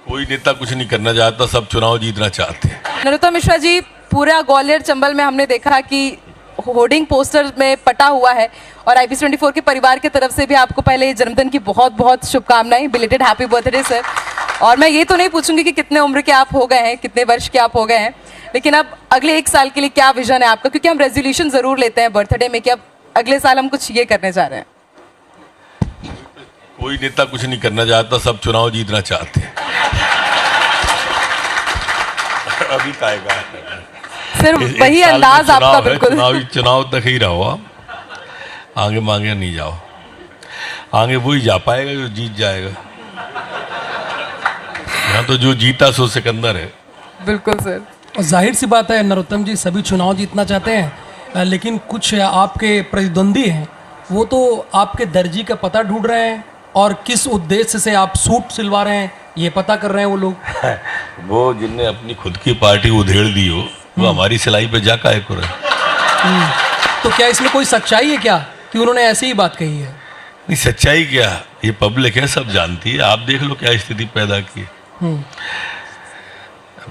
कोई नेता कुछ नहीं करना चाहता, सब चुनाव जीतना चाहते हैं। नरोत्तम मिश्रा जी, पूरा ग्वालियर चंबल में हमने देखा कि होर्डिंग पोस्टर में पटा हुआ है और IPC24 के परिवार की तरफ से भी आपको पहले जन्मदिन की बहुत बहुत शुभकामनाएं, बिलेटेड हैप्पी बर्थडे सर। और मैं ये तो नहीं पूछूंगी कि कितने उम्र के आप हो गए हैं, कितने वर्ष के आप हो गए हैं, लेकिन अब अगले 1 साल के लिए क्या विजन है आपका? क्योंकि हम रेजोल्यूशन जरूर लेते हैं बर्थडे में कि अब अगले साल हम कुछ ये करने जा रहे हैं। कोई नेता कुछ नहीं करना चाहता, सब चुनाव जीतना चाहते हैं। अभी कायगा फिर वही अंदाज आपका बिल्कुल चुनाव तक ही रहो आप, आगे मांगे नहीं जाओ। आगे वही जा पाएगा जो जीत जाएगा। यहाँ तो जो जीता सो सिकंदर है। बिल्कुल सर। और जाहिर सी बात है नरोत्तम जी, सभी चुनाव जीतना चाहते हैं, लेकिन कुछ आपके प्रतिद्वंदी हैं वो तो आपके दर्जी का पता ढूंढ रहे हैं और किस उद्देश्य से आप सूट सिलवा रहे हैं ये पता कर रहे हैं वो लोग। वो जिनने अपनी खुद की पार्टी उधेड़ दी हो, वो हमारी सिलाई पे जा काहे को रहे। तो क्या इसमें कोई सच्चाई है क्या कि उन्होंने ऐसी ही बात कही है? नहीं, सच्चाई क्या, ये पब्लिक है, सब जानती है। आप देख लो क्या स्थिति पैदा की है।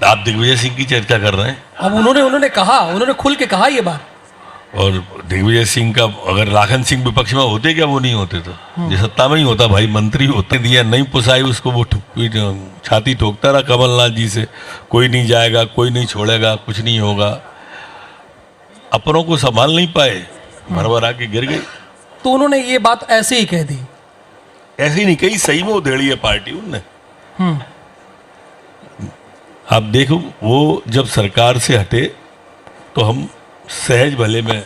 आप दिग्विजय सिंह की चर्चा कर रहे हैं। अब उन्होंने खुल के कहा ये बात। और दिग्विजय सिंह का अगर लाखन सिंह विपक्ष में होते क्या वो नहीं होते? तो जो सत्ता में ही होता भाई, मंत्री होते। दिया नहीं पुसाई उसको, वो छाती ठोकता रहा कमलनाथ जी से, कोई नहीं जाएगा, कोई नहीं छोड़ेगा, कुछ नहीं होगा। अपनों को संभाल नहीं पाए, भरभरा के गिर गई। तो उन्होंने ये बात ऐसे ही कह दी? ऐसे ही नहीं कही, सही में उधेड़ी है पार्टी उनने। आप देखो, वो जब सरकार से हटे तो हम सहज भले में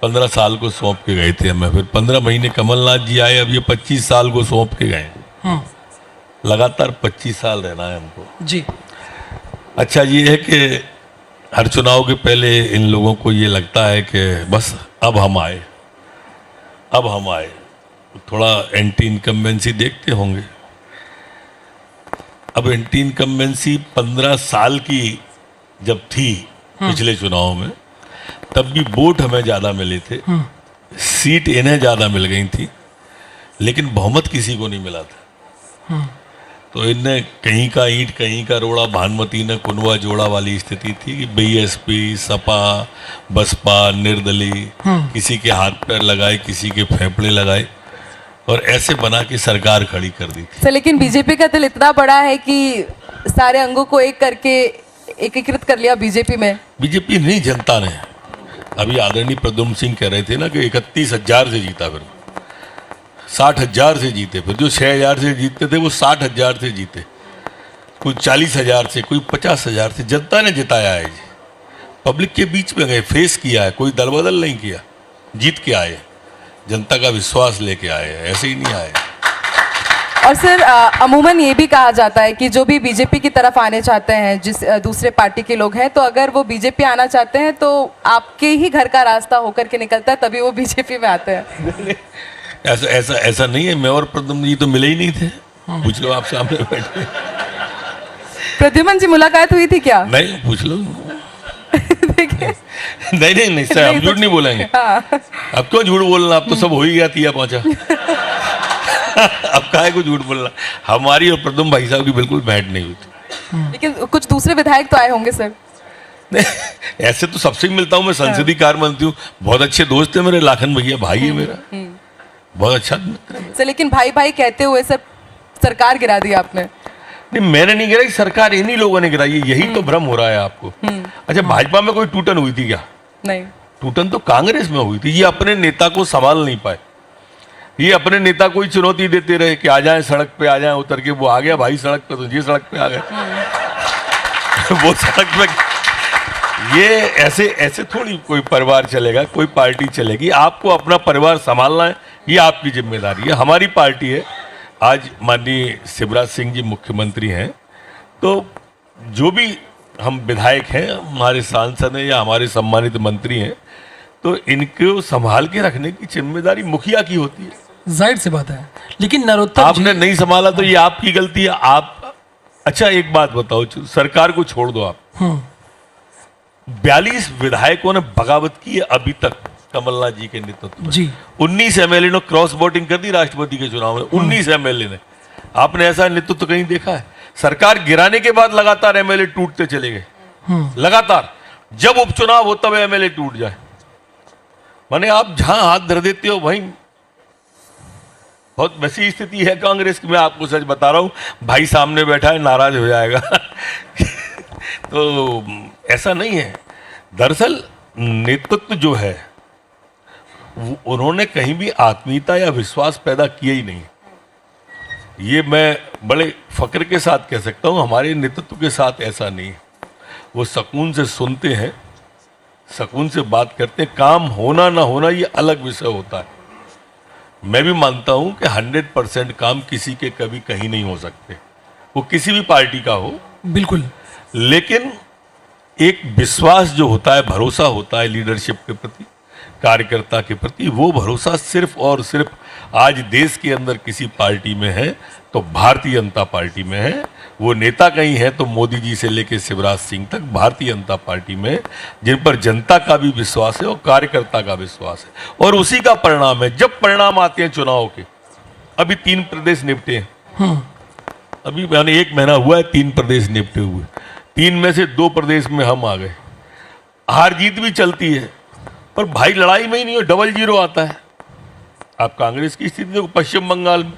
15 साल को सौंप के गए थे हमें। फिर 15 महीने कमलनाथ जी आए, अब ये 25 साल को सौंप के गए। लगातार 25 साल रहना है हमको जी। अच्छा ये है कि हर चुनाव के पहले इन लोगों को ये लगता है कि बस अब हम आए, अब हम आए। थोड़ा एंटी इनकम्बेंसी देखते होंगे। अब एंटी इनकम्बेंसी 15 साल की जब थी पिछले चुनाव में, तब भी वोट हमें ज़्यादा मिले थे, सीट इन्हें ज़्यादा मिल गई थी, लेकिन बहुमत किसी को नहीं मिला था। तो इनने कहीं का ईंट कहीं का रोड़ा, भानुमती ने कुनवा जोड़ा वाली स्थिति थी कि BSP, सपा, बसपा, निर्दलीय किसी के हाथ पैर लगाए, किसी के फेफड़े लगाए और ऐसे बना के सरकार खड़ी कर दी थी। सर लेकिन बीजेपी का दिल इतना बड़ा है कि सारे अंगों को एक करके एकीकृत कर लिया बीजेपी में। बीजेपी नहीं, जनता ने। अभी आदरणीय प्रद्युम्न सिंह कह रहे थे ना कि 31,000 से जीता, फिर 60,000 से जीते, फिर जो 6,000 से जीतते थे वो 60,000 से जीते, कोई 40,000 से, कोई 50,000 से। जनता ने जिताया है जी। पब्लिक के बीच में गए, फेस किया है, कोई दल बदल नहीं किया, जीत के आए, जनता का विश्वास लेके आए, ऐसे ही नहीं आए। और सर अमूमन ये भी कहा जाता है कि जो भी बीजेपी की तरफ आने चाहते हैं, जिस दूसरे पार्टी के लोग हैं, तो अगर वो बीजेपी आना चाहते हैं तो आपके ही घर का रास्ता होकर के निकलता है, तभी वो बीजेपी में आते हैं। ऐसा नहीं है। मैं और प्रद्युम्न जी तो मिले ही नहीं थे, पूछ लो, आप सामने बैठे। प्रद्युम्न जी मुलाकात हुई थी क्या? नहीं, पूछ लो। नहीं सर, हम झूठ नहीं बोलेंगे। अब क्यों झूठ बोलना, अब तो सब हो ही गया, तिया पहुंचा। अब काहे को झूठ बोलना। हमारी और प्रद्युम्न भाई साहब की बिल्कुल भेंट नहीं हुई थी। लेकिन कुछ दूसरे विधायक तो आए होंगे सर? नहीं, ऐसे तो सबसे मिलता हूँ मैं, संसदीय कार्य मंत्री हूँ, बहुत अच्छे दोस्त है मेरे, लाखन भैया भाई है मेरा, बहुत अच्छा मित्र है। सर लेकिन भाई भाई कहते हुए सर सरकार गिरा दी आपने। नहीं, मैंने नहीं गिराई, सरकार इन्हीं लोगों ने गिराई है, यही तो भ्रम हो रहा है आपको। अच्छा, भाजपा में कोई टूटन हुई थी क्या? नहीं, टूटन तो कांग्रेस में हुई थी। ये अपने नेता को संभाल नहीं पाए, ये अपने नेता को ही चुनौती देते रहे कि आ जाए सड़क पे, आ जाए उतर के। वो आ गया भाई सड़क पे, तो ये सड़क पे आ गए। वो सड़क पे। ये ऐसे थोड़ी कोई परिवार चलेगा, कोई पार्टी चलेगी। आपको अपना परिवार संभालना है, ये आपकी जिम्मेदारी है। हमारी पार्टी है, आज माननीय शिवराज सिंह जी मुख्यमंत्री हैं, तो जो भी हम विधायक हैं, हमारे सांसद हैं या हमारे सम्मानित मंत्री हैं, तो इनको संभाल के रखने की जिम्मेदारी मुखिया की होती है। जाहिर सी बात है। लेकिन नरोत्तम आपने नहीं संभाला तो ये आपकी गलती है। आप अच्छा एक बात बताओ, सरकार को छोड़ दो आप, 42 विधायकों ने बगावत की है अभी तक कमलनाथ जी के नेतृत्व में जी। 19 एमएलए ने क्रॉस वोटिंग कर दी राष्ट्रपति के चुनाव में, 19 एमएलए ने। आपने ऐसा नेतृत्व कहीं देखा है? सरकार गिराने के बाद लगातार एमएलए टूटते चले गए, लगातार। जब उपचुनाव हो तब एमएलए टूट जाए। माने आप जहां हाथ धर देते हो वहीं बहुत वैसी स्थिति है कांग्रेस की। मैं आपको सच बता रहा हूं, भाई सामने बैठा है, नाराज हो जाएगा। तो ऐसा नहीं है। दरअसल नेतृत्व जो है उन्होंने कहीं भी आत्मीयता या विश्वास पैदा किया ही नहीं। ये मैं बड़े फक्र के साथ कह सकता हूं, हमारे नेतृत्व के साथ ऐसा नहीं है। वो सुकून से सुनते हैं, सुकून से बात करते हैं। काम होना ना होना ये अलग विषय होता है। मैं भी मानता हूं कि 100% काम किसी के कभी कहीं नहीं हो सकते, वो किसी भी पार्टी का हो। बिल्कुल। लेकिन एक विश्वास जो होता है, भरोसा होता है लीडरशिप के प्रति, कार्यकर्ता के प्रति, वो भरोसा सिर्फ और सिर्फ आज देश के अंदर किसी पार्टी में है तो भारतीय जनता पार्टी में है। वो नेता कहीं है तो मोदी जी से लेकर शिवराज सिंह तक भारतीय जनता पार्टी में, जिन पर जनता का भी विश्वास है और कार्यकर्ता का विश्वास है। और उसी का परिणाम है। जब परिणाम आते हैं चुनाव के, अभी 3 प्रदेश निपटे हैं, अभी मैंने 1 महीना हुआ है 3 प्रदेश निपटे हुए, 3 में से 2 प्रदेश में हम आ गए। हार जीत भी चलती है पर भाई लड़ाई में ही नहीं हो, डबल जीरो आता है। आप कांग्रेस की स्थिति देखो पश्चिम बंगाल में,